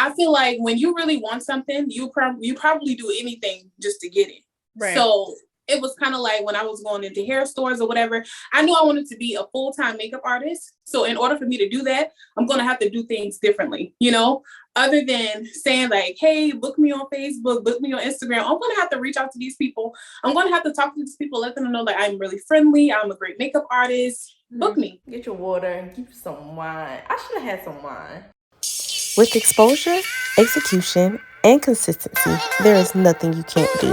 I feel like when you really want something, you probably do anything just to get it. Right. So it was kind of like when I was going into hair stores or whatever, I knew I wanted to be a full-time makeup artist. So in order for me to do that, I'm going to have to do things differently, you know, other than saying like, hey, book me on Facebook, book me on Instagram. I'm going to have to reach out to these people. I'm going to have to talk to these people, let them know that I'm really friendly. I'm a great makeup artist. Book me. Get your water and give you some wine. I should have had some wine. With exposure, execution, and consistency, there is nothing you can't do.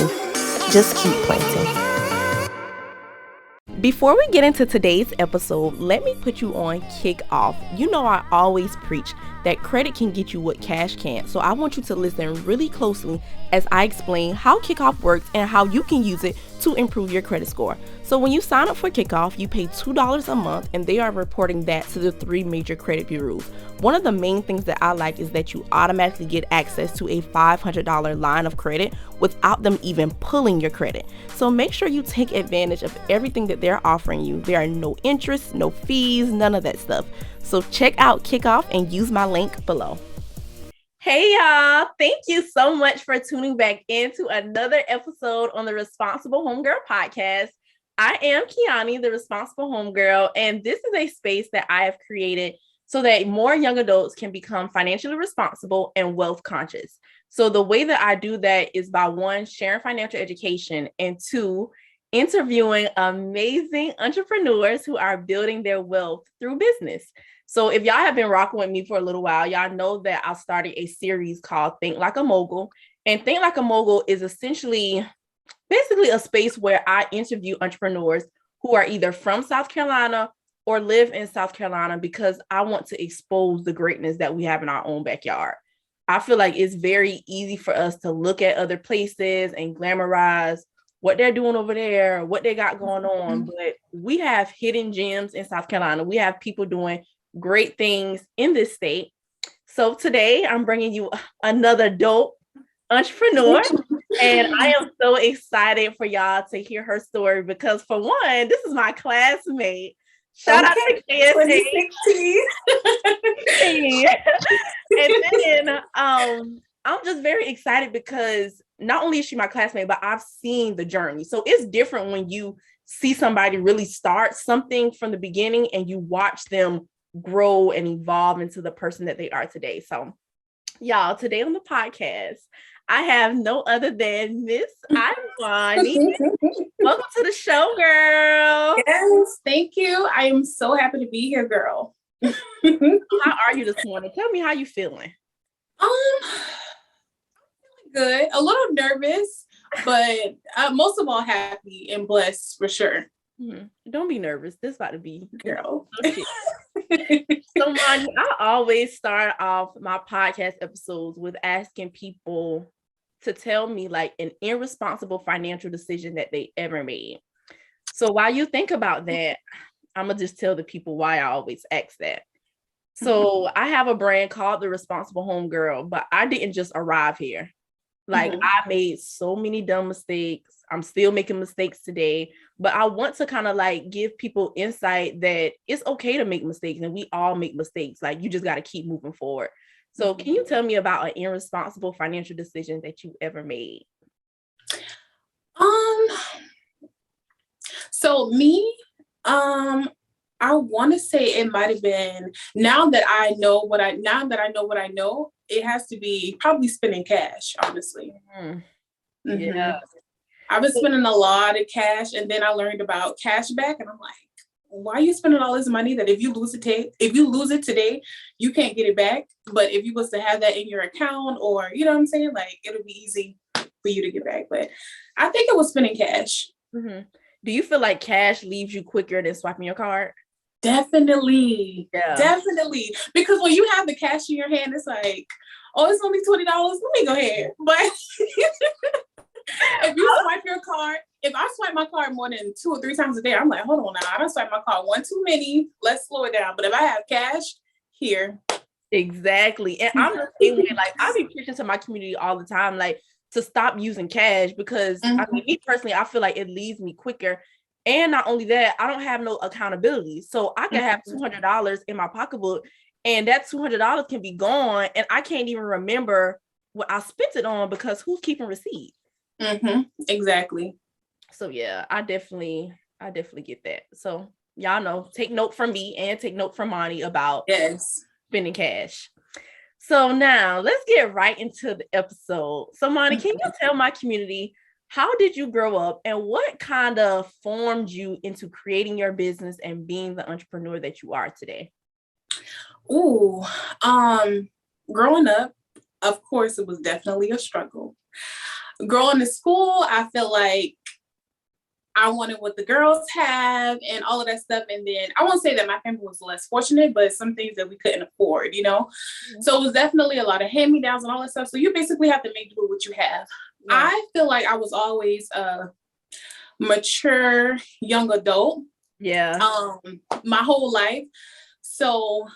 Just keep planting. Before we get into today's episode, let me put you on Kikoff. You know I always preach that credit can get you what cash can't. So I want you to listen really closely as I explain how Kikoff works and how you can use it to improve your credit score. So when you sign up for Kikoff, you pay $2 a month and they are reporting that to the 3 major credit bureaus. One of the main things that I like is that you automatically get access to a $500 line of credit without them even pulling your credit. So make sure you take advantage of everything that they're offering you. There are no interest, no fees, none of that stuff. So check out Kikoff and use my link below. Hey y'all, thank you so much for tuning back into another episode on the Responsible Homegirl podcast. I am Kiani, the Responsible Homegirl, and this is a space that I have created so that more young adults can become financially responsible and wealth conscious. So the way that I do that is by 1, sharing financial education, and 2, interviewing amazing entrepreneurs who are building their wealth through business. So if y'all have been rocking with me for a little while, y'all know that I started a series called Think Like a Mogul. And Think Like a Mogul is basically a space where I interview entrepreneurs who are either from South Carolina or live in South Carolina because I want to expose the greatness that we have in our own backyard. I feel like it's very easy for us to look at other places and glamorize what they're doing over there, what they got going on. But we have hidden gems in South Carolina. We have people doing great things in this state. So today I'm bringing you another dope entrepreneur, and I am so excited for y'all to hear her story because, for one, this is my classmate. Shout out to KSA. And then I'm just very excited because not only is she my classmate, but I've seen the journey. So it's different when you see somebody really start something from the beginning and you watch them grow and evolve into the person that they are today. So y'all, today on the podcast, I have no other than Miss Imonie. Welcome to the show, girl. Yes, thank you. I am so happy to be here, girl. How are you this morning? Tell me how you feeling. I'm feeling good. A little nervous, but most of all happy and blessed for sure. Don't be nervous. This about to be girl. So, Monie, I always start off my podcast episodes with asking people to tell me like an irresponsible financial decision that they ever made. So while you think about that, I'm gonna just tell the people why I always ask that. So I have a brand called The Responsible Homegirl, but I didn't just arrive here. Like I made so many dumb mistakes. I'm still making mistakes today, but I want to kind of like give people insight that it's okay to make mistakes and we all make mistakes. Like you just got to keep moving forward. So can you tell me about an irresponsible financial decision that you ever made? So me, I want to say it might have been now that I know what I know, it has to be probably spending cash, honestly. Yeah. I've been spending a lot of cash, and then I learned about cash back, and I'm like, why are you spending all this money that if you lose it today, you can't get it back? But if you was to have that in your account, or you know what I'm saying, like it'll be easy for you to get back. But I think it was spending cash. Do you feel like cash leaves you quicker than swiping your card? Definitely. Yeah. Definitely. Because when you have the cash in your hand, it's like, oh, it's only $20. Let me go ahead. But if you swipe your card, if I swipe my card more than 2 or 3 times a day, I'm like, hold on now. I don't swipe my card one too many. Let's slow it down. But if I have cash here. Exactly. And I'm the same way. Like I be preaching to my community all the time, like to stop using cash because I mean, me personally, I feel like it leaves me quicker. And not only that, I don't have no accountability. So I can have $200 in my pocketbook And that $200 can be gone, and I can't even remember what I spent it on because who's keeping receipt? Exactly. So yeah, I definitely get that. So y'all know, take note from me and take note from Monie about spending cash. So now let's get right into the episode. So Monie, can you tell my community, how did you grow up and what kind of formed you into creating your business and being the entrepreneur that you are today? Ooh, growing up, of course, it was definitely a struggle. Growing to school, I feel like I wanted what the girls have and all of that stuff. And then I won't say that my family was less fortunate, but some things that we couldn't afford, you know? Mm-hmm. So it was definitely a lot of hand-me-downs and all that stuff. So you basically have to make do with what you have. Yeah. I feel like I was always a mature young adult. Yeah. My whole life. So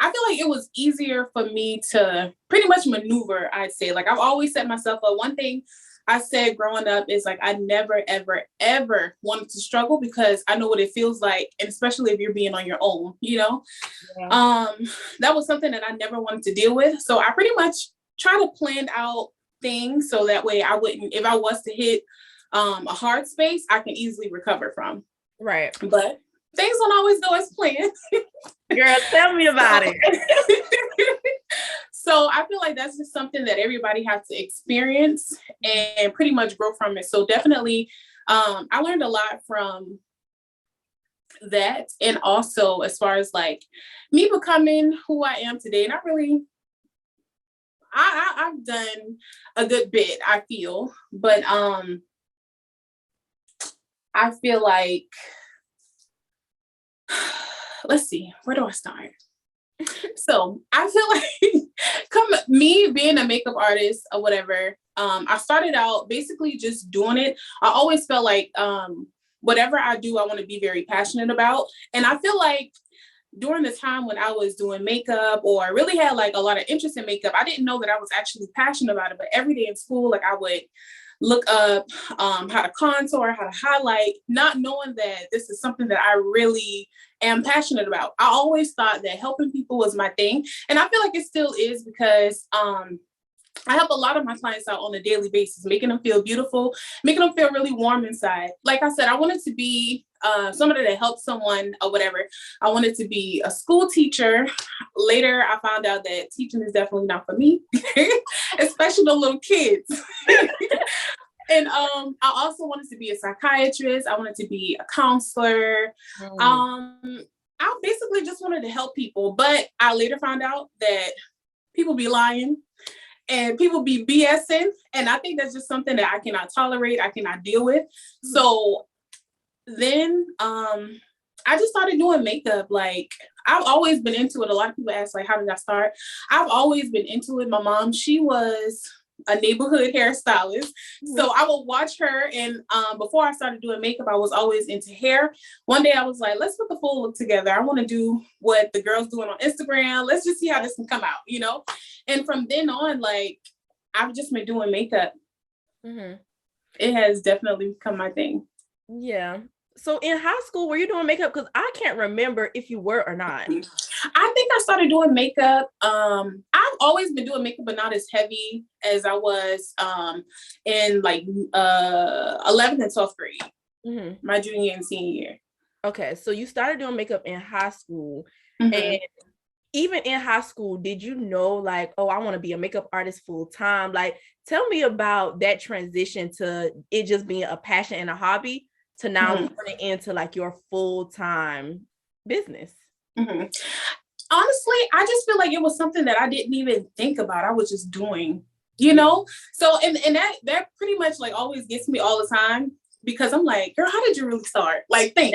I feel like it was easier for me to pretty much maneuver, I'd say. Like I've always set myself up. One thing I said growing up is like, I never, ever, ever wanted to struggle because I know what it feels like. And especially if you're being on your own, you know, that was something that I never wanted to deal with. So I pretty much try to plan out things so that way I wouldn't, if I was to hit a hard space, I can easily recover from. Right. But things don't always go as planned. Girl, tell me about it. So I feel like that's just something that everybody has to experience and pretty much grow from it. So definitely, I learned a lot from that. And also as far as like me becoming who I am today, not really, I've done a good bit, I feel, but I feel like, let's see, where do I start? So I feel like me being a makeup artist or whatever, I started out basically just doing it. I always felt like whatever I do, I want to be very passionate about. And I feel like during the time when I was doing makeup or really had like a lot of interest in makeup, I didn't know that I was actually passionate about it. But every day in school, like I would look up how to contour, how to highlight, not knowing that this is something that I really am passionate about. I always thought that helping people was my thing. And I feel like it still is because I help a lot of my clients out on a daily basis, making them feel beautiful, making them feel really warm inside. Like I said, I wanted to be somebody that helps someone or whatever. I wanted to be a school teacher. Later, I found out that teaching is definitely not for me, especially the little kids. And I also wanted to be a psychiatrist. I wanted to be a counselor. I basically just wanted to help people. But I later found out that people be lying and people be BSing. And I think that's just something that I cannot tolerate. I cannot deal with. So then I just started doing makeup. Like I've always been into it. A lot of people ask like, how did I start? I've always been into it. My mom, she was a neighborhood hairstylist. So I would watch her. And before I started doing makeup, I was always into hair. One day I was like, let's put the full look together. I want to do what the girls doing on Instagram. Let's just see how this can come out, you know? And from then on, like, I've just been doing makeup. It has definitely become my thing. Yeah. So in high school, were you doing makeup? Because I can't remember if you were or not. I think I started doing makeup. I've always been doing makeup, but not as heavy as I was in like 11th and 12th grade, my junior and senior year. Okay, so you started doing makeup in high school. And even in high school, did you know like, oh, I want to be a makeup artist full time? Like, tell me about that transition to it just being a passion and a hobby to now turning into like your full-time business. Honestly, I just feel like it was something that I didn't even think about. I was just doing, you know? So, and that pretty much like always gets me all the time because I'm like, girl, how did you really start? Like think,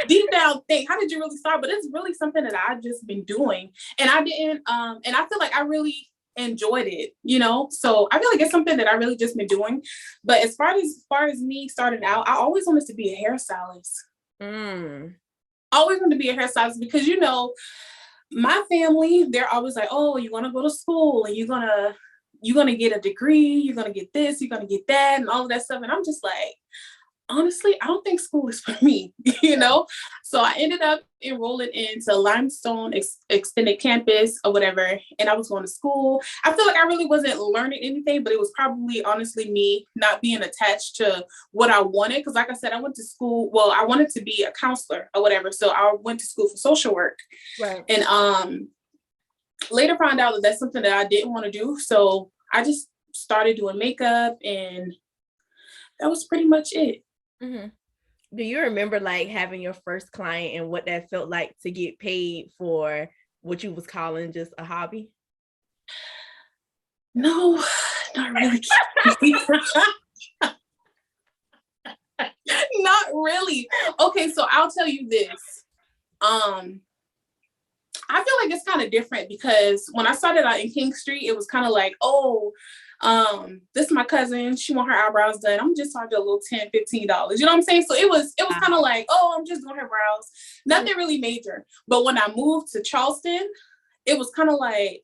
deep down think, how did you really start? But it's really something that I've just been doing. And I didn't, and I feel like I really enjoyed it, you know? So I feel like it's something that I really just been doing. But as far as me starting out, I always wanted to be a hairstylist. Always wanted to be a hairstylist because, you know, my family, they're always like, oh, you're going to go to school and you're going to get a degree. You're going to get this, you're going to get that and all of that stuff. And I'm just like, honestly, I don't think school is for me, So I ended up enrolling into Limestone Extended Campus or whatever. And I was going to school. I feel like I really wasn't learning anything, but it was probably honestly me not being attached to what I wanted. Because like I said, I went to school. Well, I wanted to be a counselor or whatever. So I went to school for social work. Right. And later found out that that's something that I didn't want to do. So I just started doing makeup, and that was pretty much it. Mm-hmm. Do you remember like having your first client and what that felt like to get paid for what you was calling just a hobby? No, not really. Not really. Okay, so I'll tell you this. I feel like it's kind of different because when I started out in King Street, it was kind of like, this is my cousin. She want her eyebrows done. I'm just charging a little $10, $15. You know what I'm saying? So it was kind of like, I'm just doing her brows. Nothing really major. But when I moved to Charleston, it was kind of like,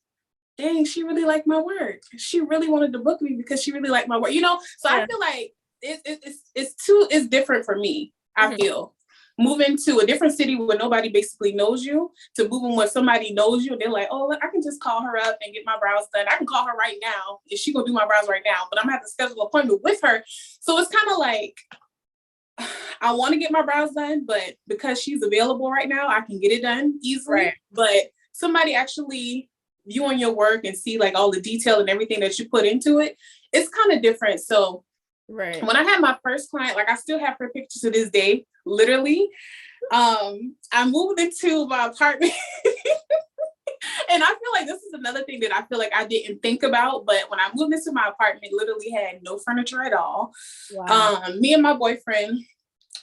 dang, she really liked my work. She really wanted to book me because she really liked my work. So I feel like it's different for me. I feel moving to a different city where nobody basically knows you to moving where somebody knows you. And they're like, I can just call her up and get my brows done. I can call her right now and she gonna do my brows right now, but I'm gonna have to schedule an appointment with her. So it's kind of like, I want to get my brows done, but because she's available right now, I can get it done easily. Right. But somebody actually viewing your work and see like all the detail and everything that you put into it, it's kind of different. So right. When I had my first client, like I still have her picture to this day, literally. I moved into my apartment. And I feel like this is another thing that I feel like I didn't think about. But when I moved into my apartment, literally had no furniture at all. Wow. Me and my boyfriend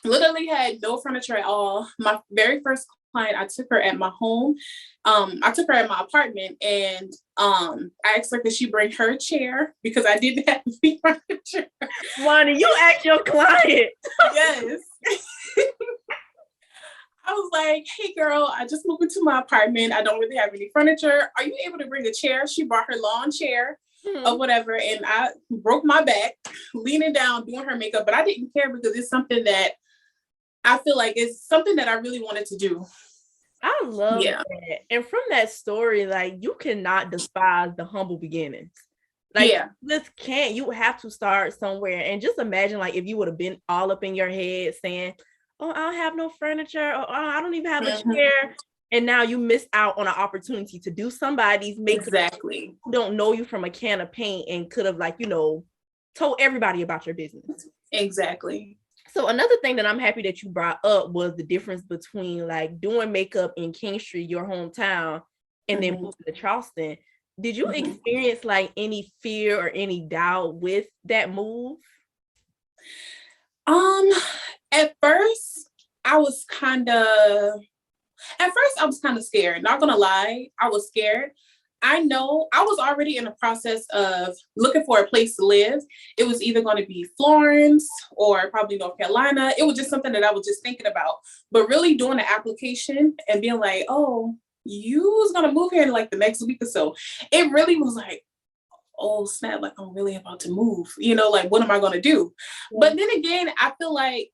literally had no furniture at all. My very first client, I took her at my home. I took her at my apartment, and I asked her, could she bring her chair because I didn't have any furniture. Monie, you asked your client. Yes. I was like, hey girl, I just moved into my apartment. I don't really have any furniture. Are you able to bring a chair? She brought her lawn chair or whatever. And I broke my back leaning down, doing her makeup, but I didn't care because it's something that I feel like it's something that I really wanted to do. I love that. And from that story, like you cannot despise the humble beginnings. Like this can't, you have to start somewhere. And just imagine like if you would have been all up in your head saying, I don't have no furniture, or I don't even have a chair. And now you missed out on an opportunity to do somebody's makeup. Exactly. Who don't know you from a can of paint and could have told everybody about your business. Exactly. So another thing that I'm happy that you brought up was the difference between like doing makeup in King Street, your hometown, and then moving to Charleston. Did you experience like any fear or any doubt with that move? At first I was kind of scared. Not gonna lie, I was scared. I know I was already in the process of looking for a place to live. It was either going to be Florence or probably North Carolina. It was just something that I was just thinking about. But really doing the application and being like, you was going to move here in like the next week or so. It really was like, oh snap, like I'm really about to move. Like what am I going to do? But then again, I feel like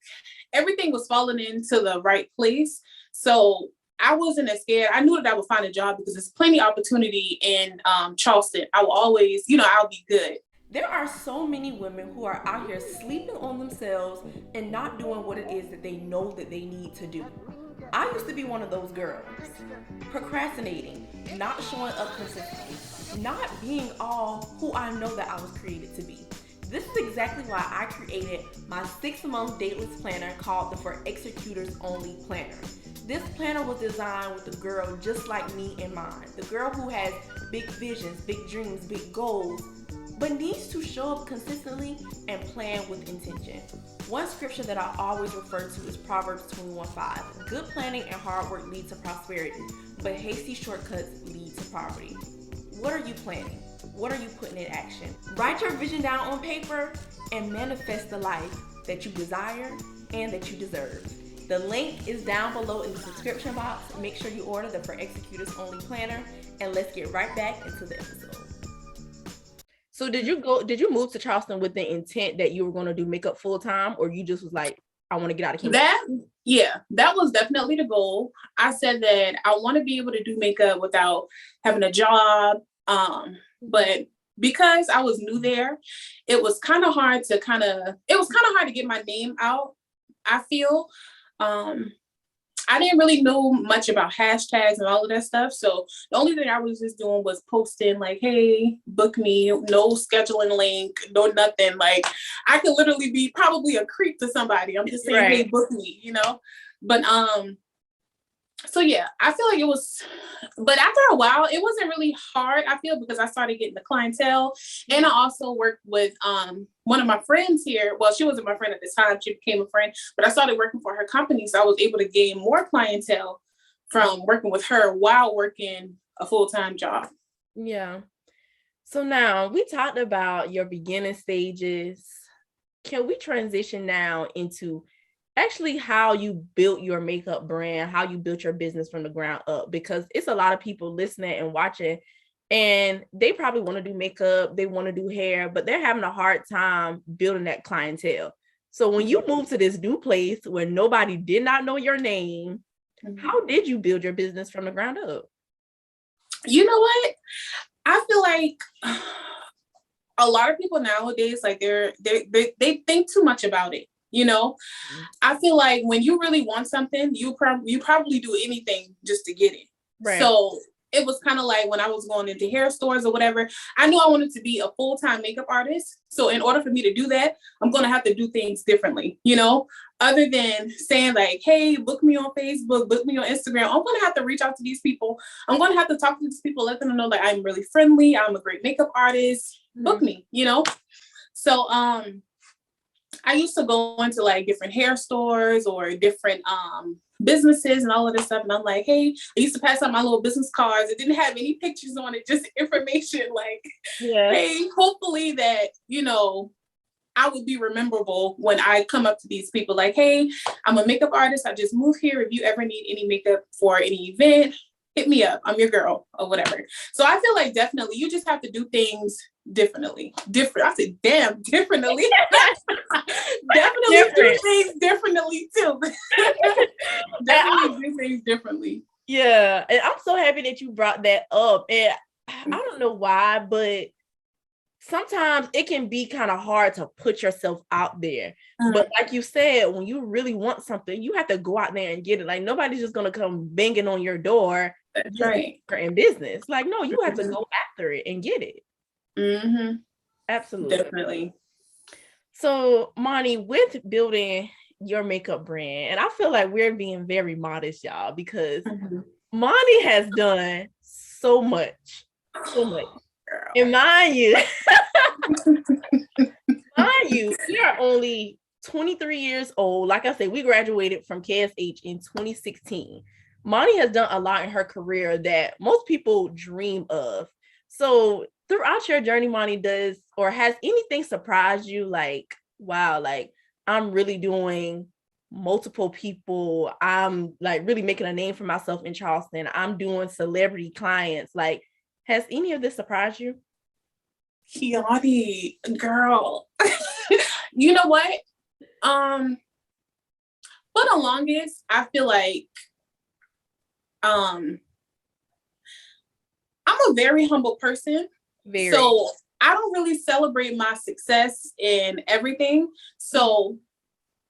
everything was falling into the right place. So I wasn't as scared. I knew that I would find a job because there's plenty of opportunity in Charleston. I will always, I'll be good. There are so many women who are out here sleeping on themselves and not doing what it is that they know that they need to do. I used to be one of those girls. Procrastinating, not showing up consistently, not being all who I know that I was created to be. This is exactly why I created my 6-month dateless planner called the For Executors Only Planner. This planner was designed with a girl just like me in mind. The girl who has big visions, big dreams, big goals, but needs to show up consistently and plan with intention. One scripture that I always refer to is Proverbs 21:5. Good planning and hard work lead to prosperity, but hasty shortcuts lead to poverty. What are you planning? What are you putting in action? Write your vision down on paper and manifest the life that you desire and that you deserve. The link is down below in the description box. Make sure you order the For Executors Only Planner, and let's get right back into the episode. So did you move to Charleston with the intent that you were going to do makeup full time, or you just was like, I want to get out of Kingston? That was definitely the goal. I said that I want to be able to do makeup without having a job. But because I was new there, it was kind of hard to get my name out, I feel. I didn't really know much about hashtags and all of that stuff. So the only thing I was just doing was posting like, hey, book me, no scheduling link, no nothing. Like I could literally be probably a creep to somebody. I'm just saying, right. Hey, book me, you know? But so yeah, I feel like it was, but after a while, it wasn't really hard, I feel, because I started getting the clientele. And I also worked with one of my friends here. Well, she wasn't my friend at this time. She became a friend, but I started working for her company. So I was able to gain more clientele from working with her while working a full-time job. Yeah. So now we talked about your beginning stages. Can we transition now into actually how you built your makeup brand, how you built your business from the ground up? Because it's a lot of people listening and watching, and they probably want to do makeup, they want to do hair, but they're having a hard time building that clientele. So when you moved to this new place where nobody did not know your name, how did you build your business from the ground up? You know what? I feel like a lot of people nowadays, like they think too much about it. You know, I feel like when you really want something, you probably do anything just to get it. Right. So it was kind of like when I was going into hair stores or whatever, I knew I wanted to be a full-time makeup artist. So in order for me to do that, I'm going to have to do things differently, you know, other than saying like, hey, book me on Facebook, book me on Instagram. I'm going to have to reach out to these people. I'm going to have to talk to these people, let them know that I'm really friendly. I'm a great makeup artist. Book me, you know? So, I used to go into like different hair stores or different businesses and all of this stuff. And I'm like, hey, I used to pass out my little business cards. It didn't have any pictures on it, just information like, hey, hopefully that, you know, I would be rememberable when I come up to these people like, hey, I'm a makeup artist. I just moved here. If you ever need any makeup for any event, hit me up. I'm your girl or whatever. So I feel like definitely you just have to do things differently. I said, damn, differently. Definitely do things differently too. Definitely do things differently. Yeah. And I'm so happy that you brought that up. And I don't know why, but sometimes it can be kind of hard to put yourself out there. But like you said, when you really want something, you have to go out there and get it. Like nobody's just going to come banging on your door. That's right. In business. Like, no, you have to go after it and get it. Absolutely. Definitely. So, Monie, with building your makeup brand, and I feel like we're being very modest, y'all, because Monie has done so much. And mind you, we are only 23 years old. Like I said, we graduated from KSH in 2016. Monie has done a lot in her career that most people dream of. So throughout your journey, Monie, has anything surprised you? Like, wow, like I'm really doing multiple people. I'm like really making a name for myself in Charleston. I'm doing celebrity clients. Like, has any of this surprised you? Kiani, girl. You know what? For the longest, I feel like I'm a very humble person. So I don't really celebrate my success in everything. So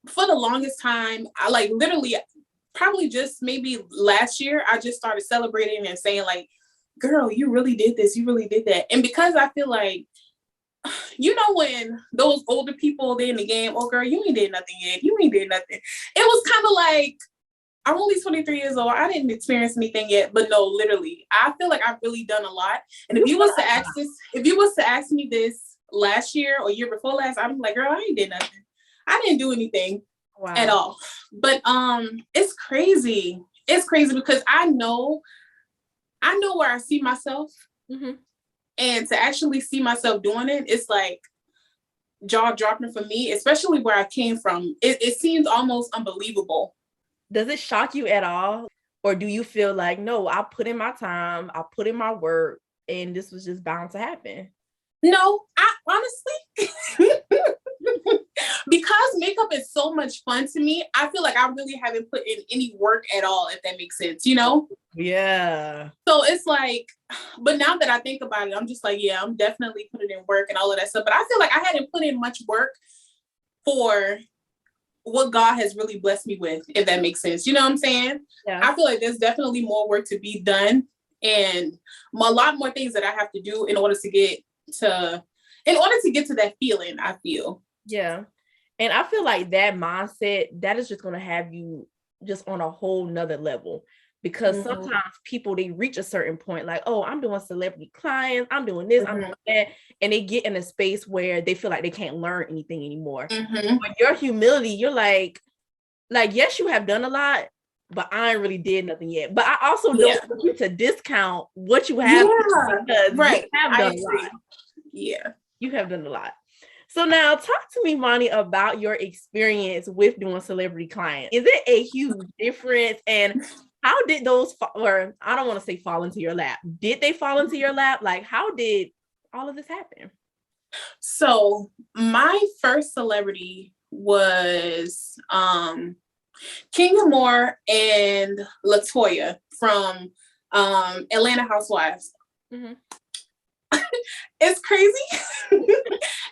for the longest time, I like literally probably just maybe last year, I just started celebrating and saying like, girl, you really did this. You really did that. And because I feel like, you know, when those older people, they in the game, oh girl, you ain't did nothing yet. You ain't did nothing. It was kind of like, I'm only 23 years old. I didn't experience anything yet, but no, literally, I feel like I've really done a lot. And if you was to ask me this last year or year before last, I'm like, girl, I ain't did nothing. I didn't do anything at all. But it's crazy. It's crazy because I know where I see myself, and to actually see myself doing it, it's like jaw dropping for me, especially where I came from. It seems almost unbelievable. Does it shock you at all? Or do you feel like, no, I put in my time, I put in my work, and this was just bound to happen? No, I honestly, because makeup is so much fun to me, I feel like I really haven't put in any work at all, if that makes sense, you know? Yeah. So it's like, but now that I think about it, I'm just like, yeah, I'm definitely putting in work and all of that stuff. But I feel like I hadn't put in much work for what God has really blessed me with, if that makes sense. You know what I'm saying? Yeah. I feel like there's definitely more work to be done and a lot more things that I have to do in order to get to that feeling, I feel. Yeah. And I feel like that mindset, that is just going to have you just on a whole nother level, because sometimes people, they reach a certain point like, oh, I'm doing celebrity clients, I'm doing this, I'm doing that. And they get in a space where they feel like they can't learn anything anymore. But your humility, you're like, yes, you have done a lot, but I ain't really did nothing yet. But I also don't want you to discount what you have, because you have done a lot. Yeah. You have done a lot. So now talk to me, Monie, about your experience with doing celebrity clients. Is it a huge difference? And how did those, or I don't want to say fall into your lap. Did they fall into your lap? Like, how did all of this happen? So my first celebrity was Kenya Moore and Latoya from Atlanta Housewives. It's crazy.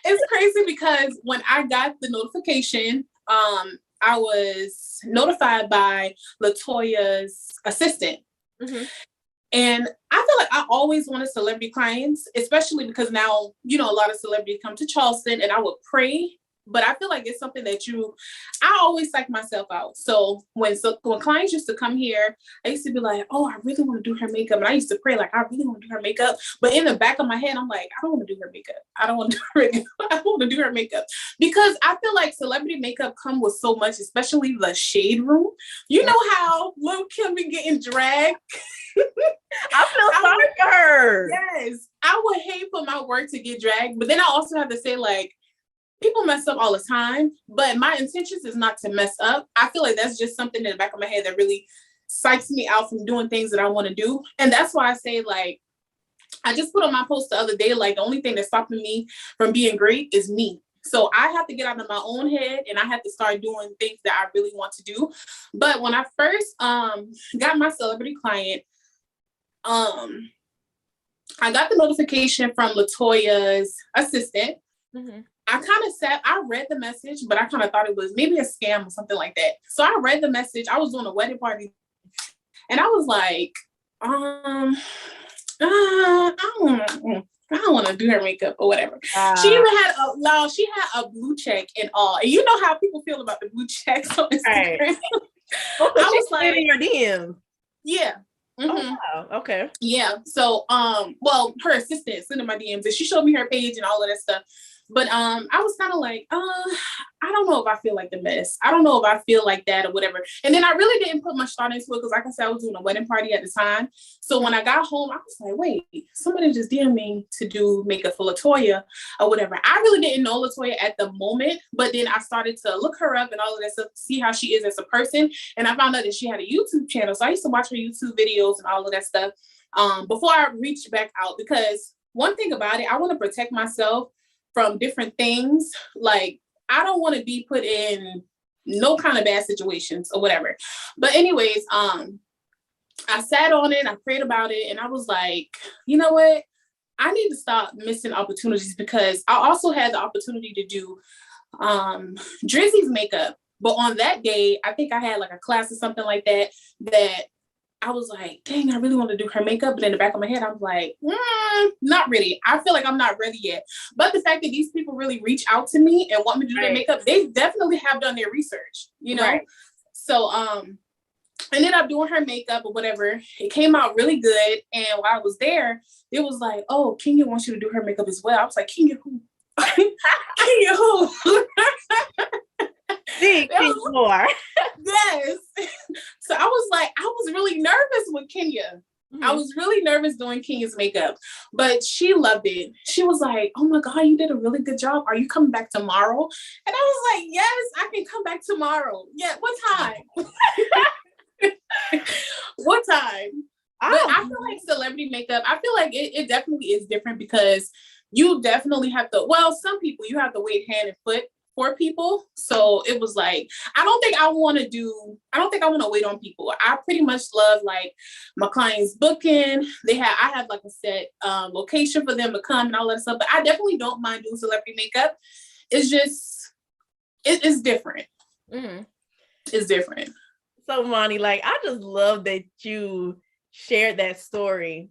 It's crazy because when I got the notification, I was notified by Latoya's assistant. And I feel like I always wanted celebrity clients, especially because now, you know, a lot of celebrities come to Charleston, and I would pray. But I feel like it's something that I always psych myself out. So when clients used to come here, I used to be like, oh, I really want to do her makeup. And I used to pray, like, I really want to do her makeup. But in the back of my head, I'm like, I don't want to do her makeup. I don't want to do her makeup. I want to do her makeup. Because I feel like celebrity makeup come with so much, especially the shade room. You know how Lil Kim be getting dragged? I feel sorry for her. Yes. I would hate for my work to get dragged. But then I also have to say, like, people mess up all the time, but my intentions is not to mess up. I feel like that's just something in the back of my head that really psychs me out from doing things that I want to do. And that's why I say, like, I just put on my post the other day, like, the only thing that's stopping me from being great is me. So I have to get out of my own head, and I have to start doing things that I really want to do. But when I first got my celebrity client, I got the notification from Latoya's assistant. I read the message, but I kind of thought it was maybe a scam or something like that. So I read the message. I was doing a wedding party, and I was like, I don't want to do her makeup or whatever. She even had a blue check and all. And you know how people feel about the blue checks on Instagram. Right. I was like, in your DM. Yeah. Oh, wow. Okay. Yeah. So, her assistant sent in my DMs, and she showed me her page and all of that stuff. But I was kind of like, I don't know if I feel like the mess. I don't know if I feel like that or whatever. And then I really didn't put much thought into it because, like I said, I was doing a wedding party at the time. So when I got home, I was like, wait, somebody just DM'd me to do makeup for Latoya or whatever. I really didn't know Latoya at the moment, but then I started to look her up and all of that stuff to see how she is as a person. And I found out that she had a YouTube channel. So I used to watch her YouTube videos and all of that stuff before I reached back out, because one thing about it, I want to protect myself from different things. Like, I don't want to be put in no kind of bad situations or whatever. But anyways, I sat on it, I prayed about it, and I was like, you know what? I need to stop missing opportunities, because I also had the opportunity to do Drizzy's makeup. But on that day, I think I had like a class or something like that I was like, dang, I really want to do her makeup. But in the back of my head, I was like, not really. I feel like I'm not ready yet. But the fact that these people really reach out to me and want me to do their makeup, they definitely have done their research, you know? Right. So I ended up doing her makeup or whatever. It came out really good. And while I was there, it was like, oh, Kenya wants you to do her makeup as well. I was like, Kenya who? Kenya who? More. Yes. So I was really nervous with Kenya. I was really nervous doing Kenya's makeup, but she loved it. She was like, oh my God, you did a really good job. Are you coming back tomorrow? And I was like, yes, I can come back tomorrow. Yeah, what time? What time? But I feel like celebrity makeup, I feel like it definitely is different, because you definitely have to, well, some people you have to wait hand and foot for people. So it was like, I don't think I want to wait on people. I pretty much love like my clients booking. I have like a set location for them to come and all that stuff, but I definitely don't mind doing celebrity makeup. It's just, it's different. Mm-hmm. It's different. So Monie, like, I just love that you shared that story.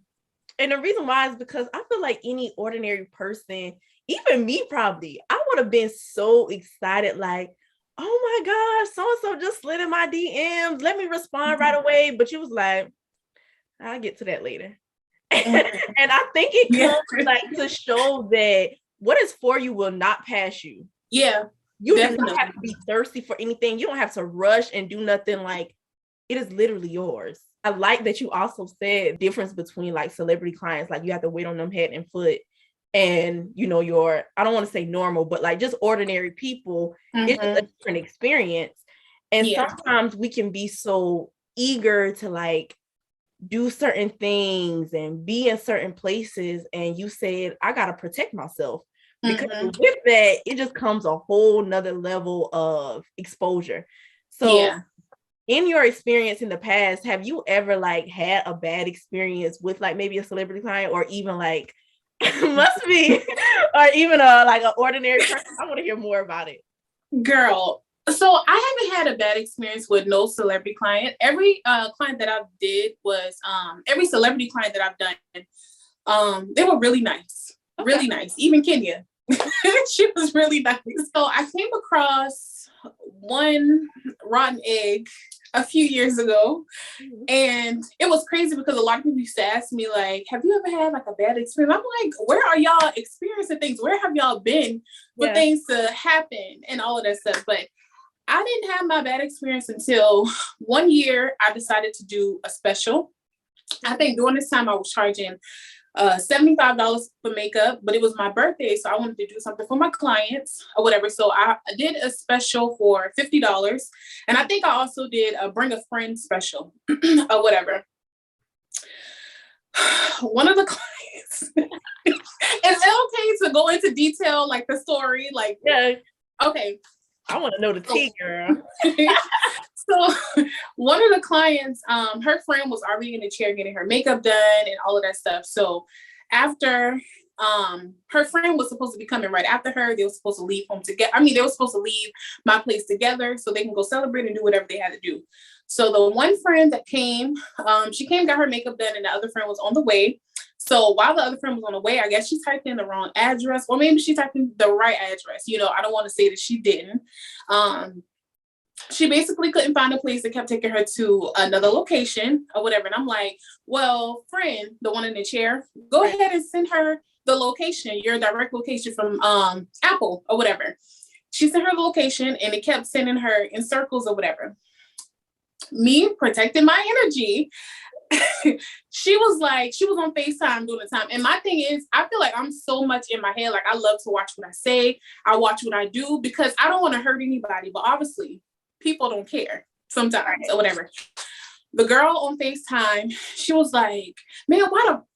And the reason why is because I feel like any ordinary person, even me probably, I would have been so excited, like, oh my gosh, so-and-so just slid in my DMs. Let me respond right away. But you was like, I'll get to that later. And I think it comes like to show that what is for you will not pass you. Yeah. You do not have to be thirsty for anything. You don't have to rush and do nothing. Like, it is literally yours. I like that you also said difference between like celebrity clients, like you have to wait on them head and foot. And, you know, I don't want to say normal, but like just ordinary people, it's a different experience. And sometimes we can be so eager to like do certain things and be in certain places. And you said, I got to protect myself. Because with that, it just comes a whole nother level of exposure. So in your experience in the past, have you ever like had a bad experience with like maybe a celebrity client, or even like must be, or even like an ordinary person? I want to hear more about it. Girl, so I haven't had a bad experience with no celebrity client. Every client that I did was every celebrity client that I've done, they were really nice. Really nice. Even Kenya. She was really nice. So I came across one rotten egg a few years ago, and it was crazy because a lot of people used to ask me like, have you ever had like a bad experience? I'm like, where are y'all experiencing things? Where have y'all been for things to happen and all of that stuff? But I didn't have my bad experience until one year I decided to do a special. I think during this time I was charging $75 for makeup, but it was my birthday, so I wanted to do something for my clients or whatever. So I did a special for $50, and I think I also did a bring a friend special or whatever. One of the clients, is it okay to go into detail like the story? Like, okay. I want to know the tea, girl. So one of the clients, her friend was already in the chair getting her makeup done and all of that stuff. So after her friend was supposed to be coming right after her, they were supposed to leave home together. I mean, they were supposed to leave my place together so they can go celebrate and do whatever they had to do. So the one friend that came, she came, got her makeup done, and the other friend was on the way. So while the other friend was on the way, I guess she typed in the wrong address, or maybe she typed in the right address. You know, I don't want to say that she didn't. She basically couldn't find a place that kept taking her to another location or whatever. And I'm like, well, friend, the one in the chair, go ahead and send her the location, your direct location from Apple or whatever. She sent her the location, and it kept sending her in circles or whatever. Me protecting my energy. She was on FaceTime during the time. And my thing is, I feel like I'm so much in my head. Like, I love to watch what I say. I watch what I do because I don't want to hurt anybody. But obviously, people don't care sometimes or whatever. The girl on FaceTime, she was like, man,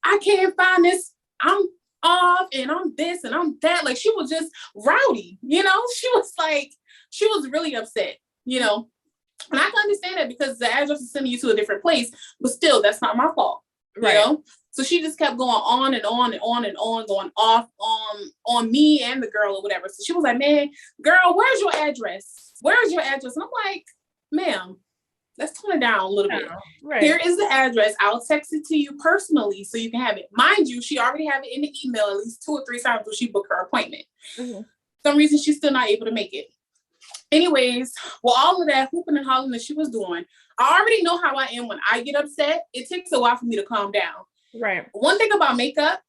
I can't find this? I'm off and I'm this and I'm that. Like, she was just rowdy, you know? She was really upset, you know? And I can understand that because the address is sending you to a different place, but still, that's not my fault, you know? So she just kept going on and on and on and on, going off on me and the girl or whatever. So she was like, man, girl, where's your address? Where's your address? And I'm like, ma'am, let's tone it down a little bit. Right. Here is the address. I'll text it to you personally so you can have it. Mind you, she already had it in the email at least 2 or 3 times when she booked her appointment. For some reason, she's still not able to make it. Anyways, well, all of that hooping and hollering that she was doing, I already know how I am when I get upset. It takes a while for me to calm down. Right. One thing about makeup,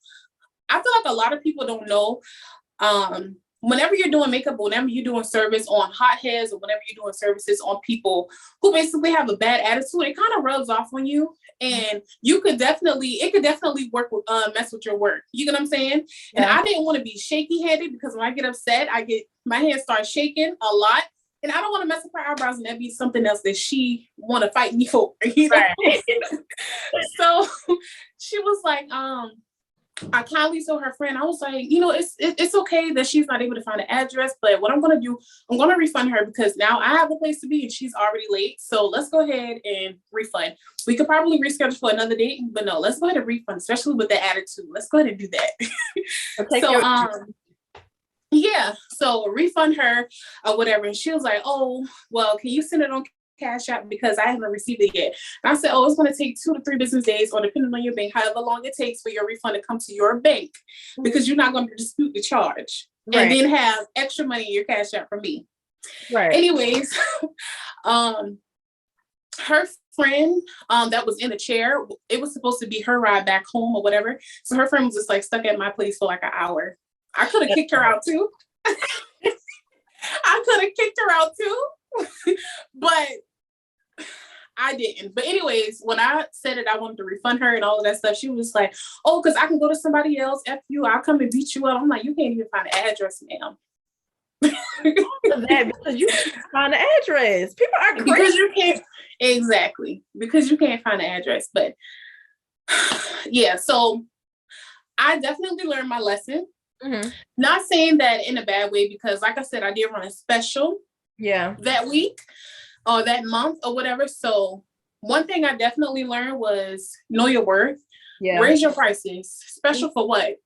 I feel like a lot of people don't know. Whenever you're doing makeup, whenever you're doing service on hotheads, or whenever you're doing services on people who basically have a bad attitude, it kind of rubs off on you, and it could definitely work with mess with your work. You get what I'm saying? Yeah. And I didn't want to be shaky headed because when I get upset, my hand starts shaking a lot, and I don't want to mess with her eyebrows and that be something else that she want to fight me for. You know? Right. So she was like, I kindly told her friend, I was like, it's okay that she's not able to find an address, but what I'm going to do, I'm going to refund her because now I have a place to be and she's already late. So let's go ahead and refund. We could probably reschedule for another date, but no, let's go ahead and refund, especially with the attitude. Let's go ahead and do that. Yeah, so refund her or whatever. And she was like, oh, well, can you send it on Cash App because I haven't received it yet. And I said, oh, it's going to take 2 to 3 business days or depending on your bank, however long it takes for your refund to come to your bank because you're not going to dispute the charge and then have extra money in your Cash App for me. Right. Anyways, her friend that was in the chair, it was supposed to be her ride back home or whatever. So her friend was just like stuck at my place for like an hour. I could have kicked her out too. But I didn't. But anyways, when I said it, I wanted to refund her and all of that stuff. She was like, oh, because I can go to somebody else. F you, I'll come and beat you up. I'm like, you can't even find an address, ma'am. Because you can't find the address. People are crazy. Because you can't. Exactly. Because you can't find the address. But yeah, so I definitely learned my lesson. Mm-hmm. Not saying that in a bad way, because like I said, I did run a special that week or that month or whatever. So one thing I definitely learned was know your worth. Yeah. Raise your prices. Special for what?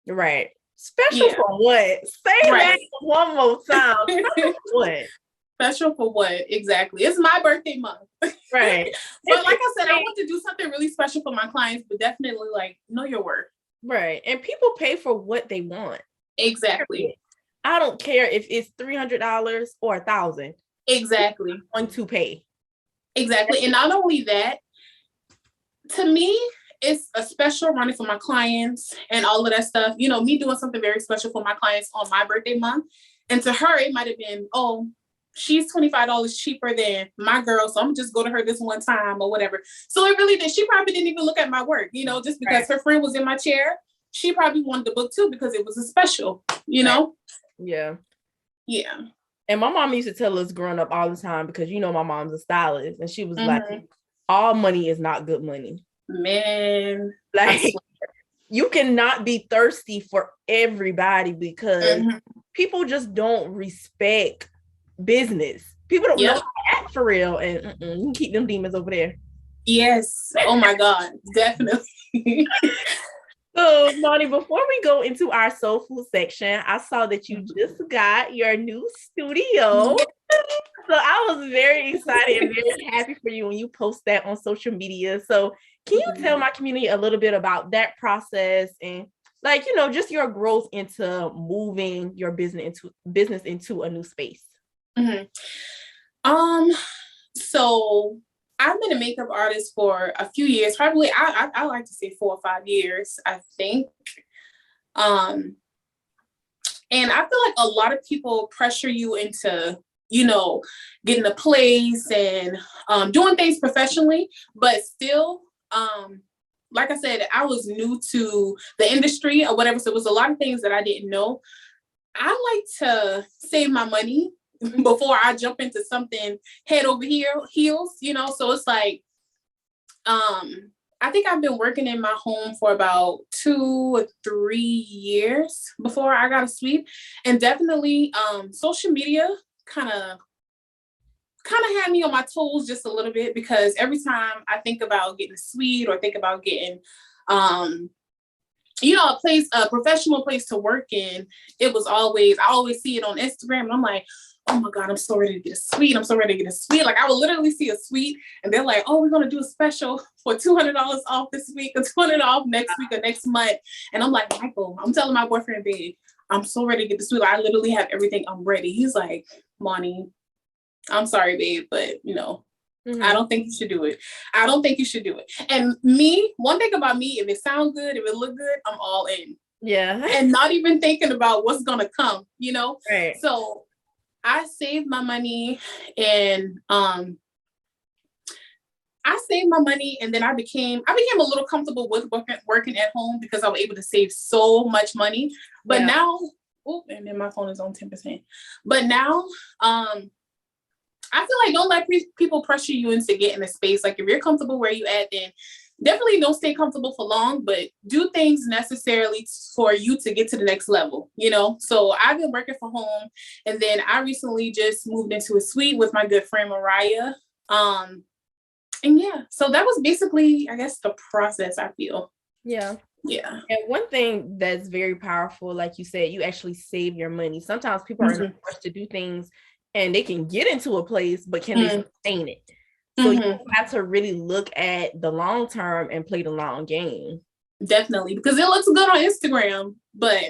Right. Special for what? Say that one more time. Special for what? Special for what? Exactly. It's my birthday month. Right. But like I said, I want to do something really special for my clients, but definitely like know your worth. Right. And people pay for what they want. Exactly. I don't care if it's $300 or $1,000. Exactly. I'm going to pay. Exactly. And not only that, to me, it's a special running for my clients and all of that stuff. You know, me doing something very special for my clients on my birthday month. And to her, it might have been, oh, she's $25 cheaper than my girl, so I'm just go to her this one time or whatever. So it really did. She probably didn't even look at my work, you know, just because her friend was in my chair. She probably wanted the book too because it was a special, you know? Yeah. Yeah. And my mom used to tell us growing up all the time because, you know, my mom's a stylist and she was like, all money is not good money. Man. Like, you cannot be thirsty for everybody because people just don't respect business. People don't know how to act for real, and you can keep them demons over there. Yes. Oh my God, definitely. So, Monie, before we go into our Soulful section, I saw that you just got your new studio. So I was very excited and very happy for you when you post that on social media. So can you tell my community a little bit about that process and, like, you know, just your growth into moving your business into a new space? So I've been a makeup artist for a few years, probably I like to say 4 or 5 years, I think. And I feel like a lot of people pressure you into, you know, getting a place and doing things professionally, but still, like I said, I was new to the industry or whatever, so it was a lot of things that I didn't know. I like to save my money before I jump into something head over heels, you know? So it's like, I think I've been working in my home for about 2 or 3 years before I got a suite. And definitely social media kind of had me on my toes just a little bit, because every time I think about getting a suite or think about getting, you know, a professional place to work in, I always see it on Instagram and I'm like, oh my God, I'm so ready to get a suite. Like I will literally see a suite and they're like, oh, we're going to do a special for $200 off this week or $200 off next week or next month. And I'm like, Michael, I'm telling my boyfriend, babe, I'm so ready to get the suite. Like, I literally have everything. I'm ready. He's like, Monie, I'm sorry, babe, but you know, I don't think you should do it. And me, one thing about me, if it sounds good, if it look good, I'm all in. Yeah. And not even thinking about what's going to come, you know? Right. So I saved my money and then I became a little comfortable with working at home because I was able to save so much money. But now, and then my phone is on 10%. But now, I feel like don't let people pressure you into getting a space. Like if you're comfortable where you at, then definitely don't stay comfortable for long, but do things necessarily for you to get to the next level, you know? So I've been working from home, and then I recently just moved into a suite with my good friend Mariah. And yeah, so that was basically, I guess, the process, I feel. Yeah. Yeah. And one thing that's very powerful, like you said, you actually save your money. Sometimes people are in a rush to do things and they can get into a place, but can they sustain it? So you have to really look at the long term and play the long game. Definitely, because it looks good on Instagram, but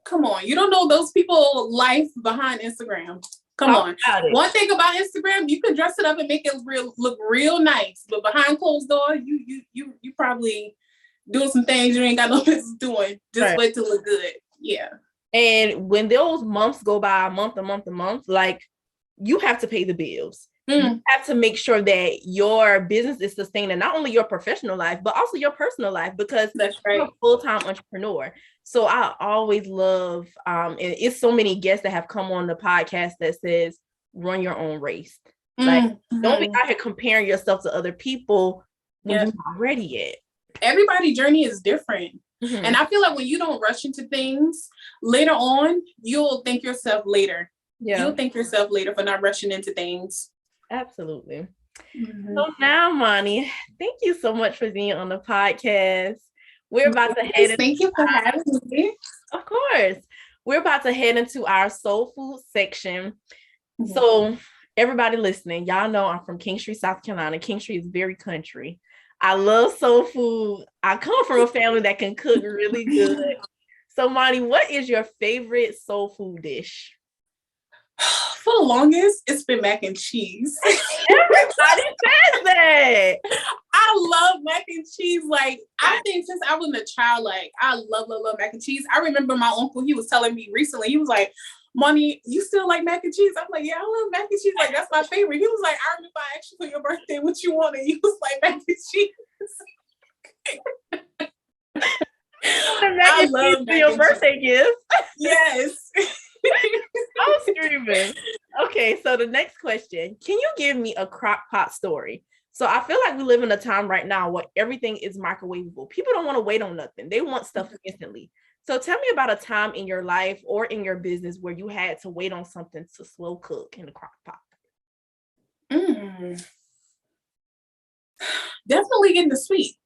come on, you don't know those people's life behind Instagram. Come on. One thing about Instagram, you can dress it up and make it look real nice, but behind closed doors, you probably doing some things you ain't got no business doing. Just wait to look good. Yeah. And when those months go by, month, like you have to pay the bills. You have to make sure that your business is sustaining not only your professional life, but also your personal life, because you're a full-time entrepreneur. So I always love, and it's so many guests that have come on the podcast that says, run your own race. Like, don't be out here comparing yourself to other people when you're not ready yet. Everybody's journey is different. And I feel like when you don't rush into things, later on, you'll thank yourself later. You'll thank yourself later for not rushing into things. Absolutely. So now, Monie, thank you so much for being on the podcast. We're about to head into Thank you for having me. Of course. We're about to head into our soul food section. So everybody listening, y'all know I'm from Kingstree, South Carolina. Kingstree is very country. I love soul food. I come from a family that can cook really good. So Monie, what is your favorite soul food dish? For the longest, it's been mac and cheese. Everybody says that. I love mac and cheese. Like, I think since I was a child, like, I love mac and cheese. I remember my uncle, he was telling me recently, he was like, Monie, you still like mac and cheese? I'm like, yeah, I love mac and cheese. Like, that's my favorite. He was like, I remember I asked you for your birthday what you wanted. He was like, mac and cheese. I love your birthday gift. Yes. I'm screaming. Okay, so the next question, can you give me a crock pot story? So I feel like we live in a time right now where everything is microwavable. People don't want to wait on nothing. They want stuff instantly. So tell me about a time in your life or in your business where you had to wait on something to slow cook in the crock pot. Definitely getting the sweet.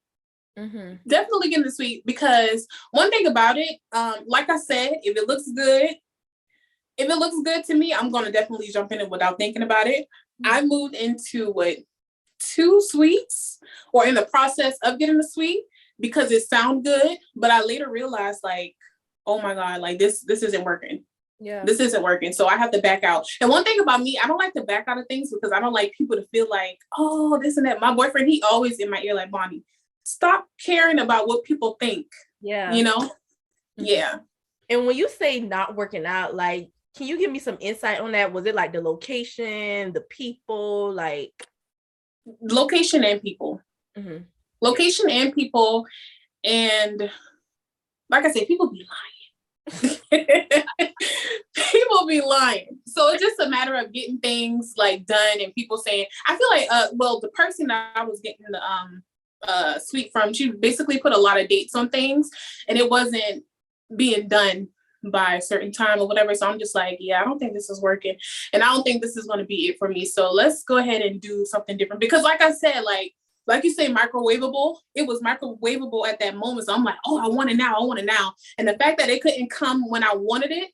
Definitely getting the sweet, because one thing about it, like I said, if it looks good to me, I'm going to definitely jump in it without thinking about it. I moved into 2 sweets, or in the process of getting the sweet, because it sounded good, but I later realized, like, oh my God, like this isn't working. Yeah, this isn't working. So I have to back out. And one thing about me, I don't like to back out of things because I don't like people to feel like, oh, this and that. My boyfriend, he always in my ear like, Monie, stop caring about what people think. Yeah. You know? Yeah. And when you say not working out, like, can you give me some insight on that? Was it like the location, the people, like? Location and people. Location and people. And like I said, people be lying. People be lying. So it's just a matter of getting things like done, and people saying, I feel like, the person that I was getting the sweet from, she basically put a lot of dates on things, and it wasn't being done by a certain time or whatever. So I'm just like, yeah, I don't think this is working, and I don't think this is going to be it for me. So let's go ahead and do something different, because like I said, like you say, microwavable, it was microwavable at that moment. So I'm like, oh, I want it now. And the fact that it couldn't come when I wanted it,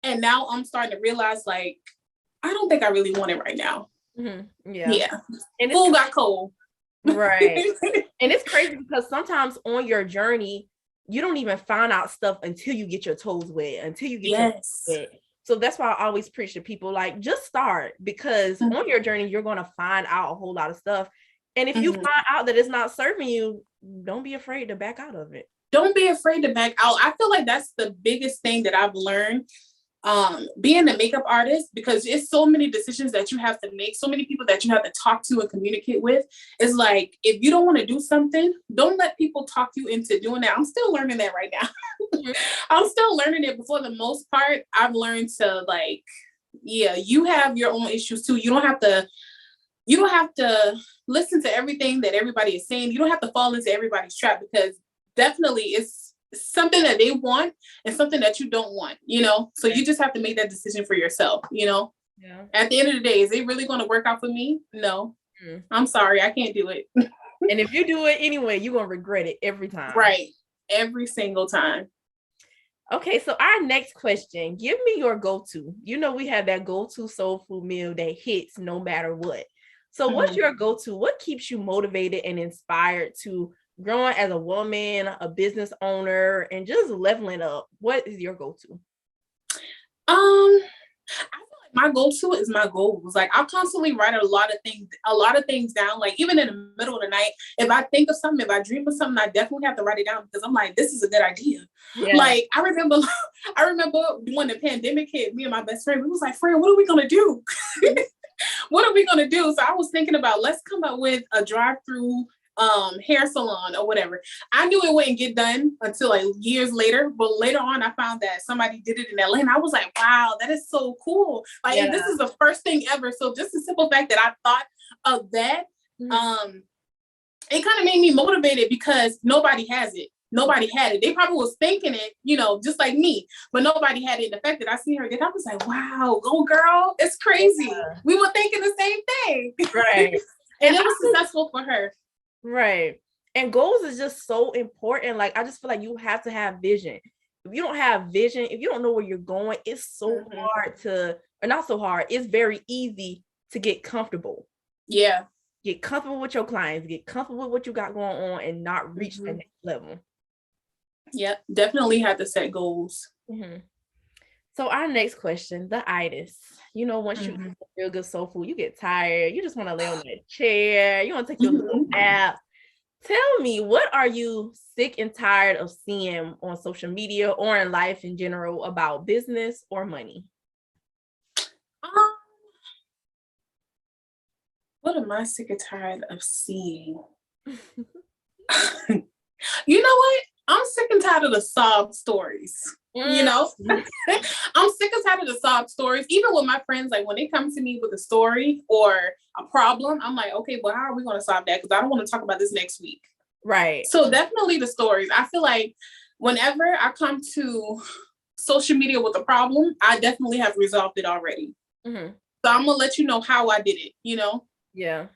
and now I'm starting to realize, like, I don't think I really want it right now. Yeah. And food got cold. Right. And it's crazy because sometimes on your journey, you don't even find out stuff until you get your toes wet, until you get your toes wet. So that's why I always preach to people, like, just start, because on your journey, you're going to find out a whole lot of stuff. And if you find out that it's not serving you, don't be afraid to back out of it. Don't be afraid to back out. I feel like that's the biggest thing that I've learned being a makeup artist, because it's so many decisions that you have to make, so many people that you have to talk to and communicate with. It's like, if you don't want to do something, don't let people talk you into doing that. I'm still learning that right now. I'm still learning it, but for the most part, I've learned to, like, yeah, you have your own issues too. You you don't have to listen to everything that everybody is saying. You don't have to fall into everybody's trap, because definitely it's something that they want and something that you don't want, you know? So you just have to make that decision for yourself, you know? Yeah. At the end of the day, is it really going to work out for me? No. I'm sorry, I can't do it. And if you do it anyway, you're going to regret it every time. Right. Every single time. Okay, so our next question, give me your go-to. You know, we have that go-to soul food meal that hits no matter what. So what's your go-to? What keeps you motivated and inspired to growing as a woman, a business owner, and just leveling up? What is your go-to? I feel like my go-to is my goals. Like, I'll constantly write a lot of things down. Like, even in the middle of the night, if I think of something, if I dream of something, I definitely have to write it down, because I'm like, this is a good idea. Yeah. Like, I remember when the pandemic hit, me and my best friend, we was like, friend, what are we gonna do? What are we gonna do? So I was thinking about, let's come up with a drive-through hair salon or whatever. I knew it wouldn't get done until like years later, but later on I found that somebody did it in Atlanta. I was like, wow, that is so cool. Like, and this is the first thing ever. So just the simple fact that I thought of that, it kind of made me motivated, because nobody has it. Nobody had it. They probably was thinking it, you know, just like me, but nobody had it. The fact that I seen her get, I was like, wow, go girl. It's crazy. Yeah. We were thinking the same thing. Right. And it was successful for her. Right. And goals is just so important. Like, I just feel like you have to have vision. If you don't have vision, if you don't know where you're going, it's so hard to, or not so hard, it's very easy to get comfortable. Yeah. Get comfortable with your clients, get comfortable with what you got going on, and not reach the next level. Yep, definitely have to set goals. So our next question, the itis. You know, once you eat real good soul food, you get tired. You just want to lay on that chair. You want to take your little nap. Tell me, what are you sick and tired of seeing on social media or in life in general about business or money? What am I sick and tired of seeing? You know what? I'm sick and tired of the sob stories. You know, I'm sick and tired of the sob stories. Even with my friends, like when they come to me with a story or a problem, I'm like, okay, but how are we going to solve that? Because I don't want to talk about this next week. Right. So definitely the stories. I feel like whenever I come to social media with a problem, I definitely have resolved it already. So I'm gonna let you know how I did it. You know. Yeah.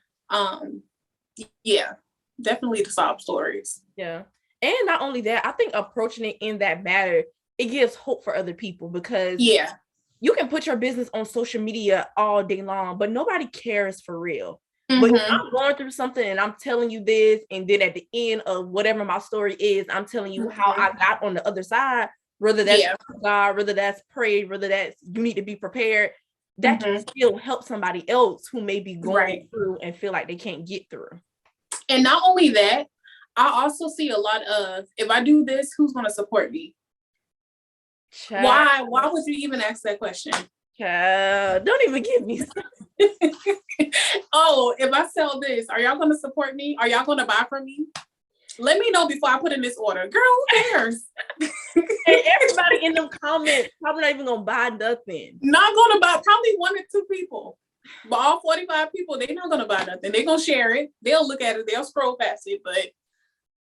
Yeah. Definitely the sob stories. Yeah. And not only that, I think approaching it in that manner, it gives hope for other people, because you can put your business on social media all day long, but nobody cares for real. But if I'm going through something and I'm telling you this, and then at the end of whatever my story is, I'm telling you how I got on the other side, whether that's God, whether that's pray, whether that's you need to be prepared, that can still help somebody else who may be going through and feel like they can't get through. And not only that, I also see a lot of, if I do this, who's going to support me? Why would you even ask that question? Don't even give me oh, if I sell this, are y'all going to support me? Are y'all going to buy from me? Let me know before I put in this order. Girl, who cares? And everybody in them comments probably not even going to buy nothing. Not going to buy, probably 1 or 2 people. But all 45 people, they're not going to buy nothing. They're going to share it. They'll look at it. They'll scroll past it. But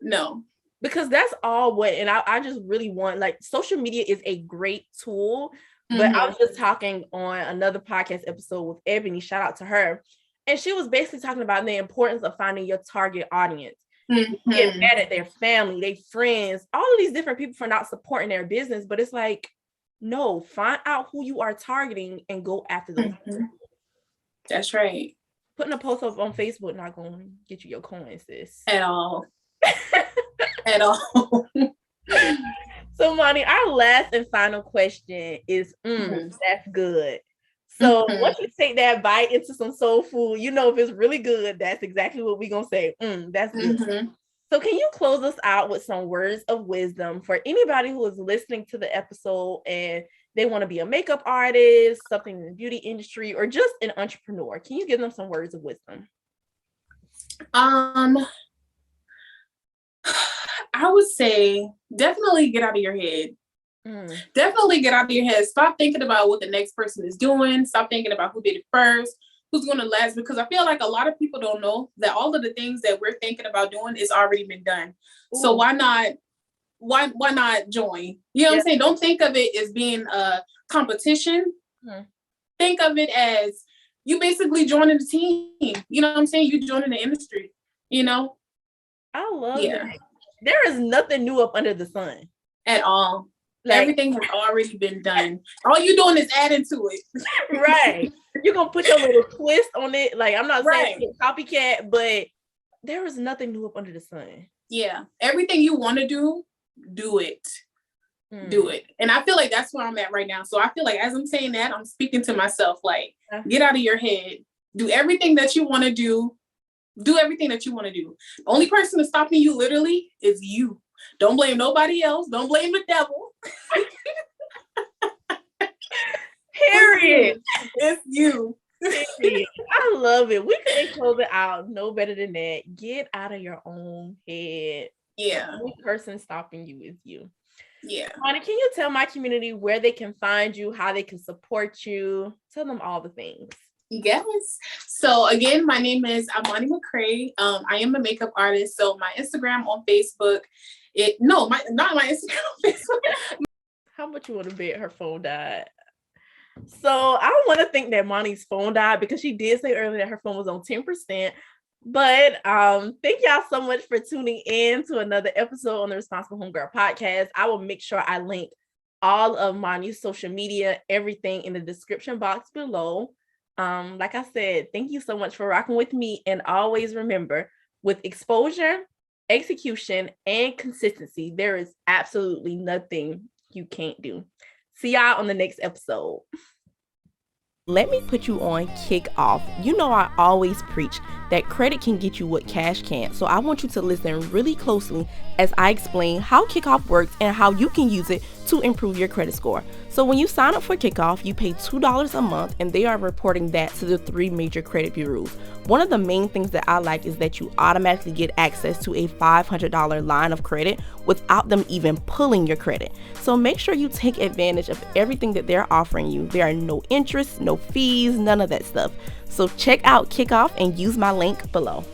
no. Because that's all what, and I just really want, like, social media is a great tool, but I was just talking on another podcast episode with Ebony, shout out to her, and she was basically talking about the importance of finding your target audience. Get mad at their family, their friends, all of these different people for not supporting their business, but it's like, no, find out who you are targeting and go after those people. That's right. Putting a post up on Facebook not going to get you your coins, sis. At all. At all. So, Monie, our last and final question is, that's good. So once you take that bite into some soul food, you know if it's really good, that's exactly what we're going to say. That's good. So can you close us out with some words of wisdom for anybody who is listening to the episode and they want to be a makeup artist, something in the beauty industry, or just an entrepreneur? Can you give them some words of wisdom? I would say definitely get out of your head. Definitely get out of your head. Stop thinking about what the next person is doing. Stop thinking about who did it first, who's going to last, because I feel like a lot of people don't know that all of the things that we're thinking about doing is already been done. Ooh. So why not join? You know what I'm saying? Don't think of it as being a competition. Think of it as you basically joining the team. You know what I'm saying? You joining the industry, you know? I love that. There is nothing new up under the sun. At all. Like, everything has already been done. All you're doing is adding to it. Right. You're going to put your little twist on it. Like, I'm not saying it's copycat, but there is nothing new up under the sun. Yeah. Everything you want to do it. Do it. And I feel like that's where I'm at right now. So I feel like as I'm saying that, I'm speaking to myself, like, get out of your head. Do everything that you want to do. Do everything that you want to do. The only person that's stopping you literally is you. Don't blame nobody else. Don't blame the devil. Period. It's you. Period. I love it. We couldn't close it out no better than that. Get out of your own head. Yeah. The only person stopping you is you. Yeah. Monie, can you tell my community where they can find you, how they can support you? Tell them all the things. Yes. So again, my name is Imonie McCray. I am a makeup artist. So my Instagram on Facebook, not my Instagram on Facebook. How much you want to bet her phone died? So I don't want to think that Monie's phone died, because she did say earlier that her phone was on 10%. But thank y'all so much for tuning in to another episode on the Responsible Homegirl podcast. I will make sure I link all of Monie's social media, everything in the description box below. Like I said, thank you so much for rocking with me. And always remember, with exposure, execution, and consistency, there is absolutely nothing you can't do. See y'all on the next episode. Let me put you on Kikoff. You know I always preach that credit can get you what cash can't. So I want you to listen really closely as I explain how Kikoff works and how you can use it to improve your credit score. So when you sign up for Kikoff, you pay $2 a month, and they are reporting that to the 3 major credit bureaus. One of the main things that I like is that you automatically get access to a $500 line of credit without them even pulling your credit. So make sure you take advantage of everything that they're offering you. There are no interest, no fees, none of that stuff. So check out Kikoff and use my link below.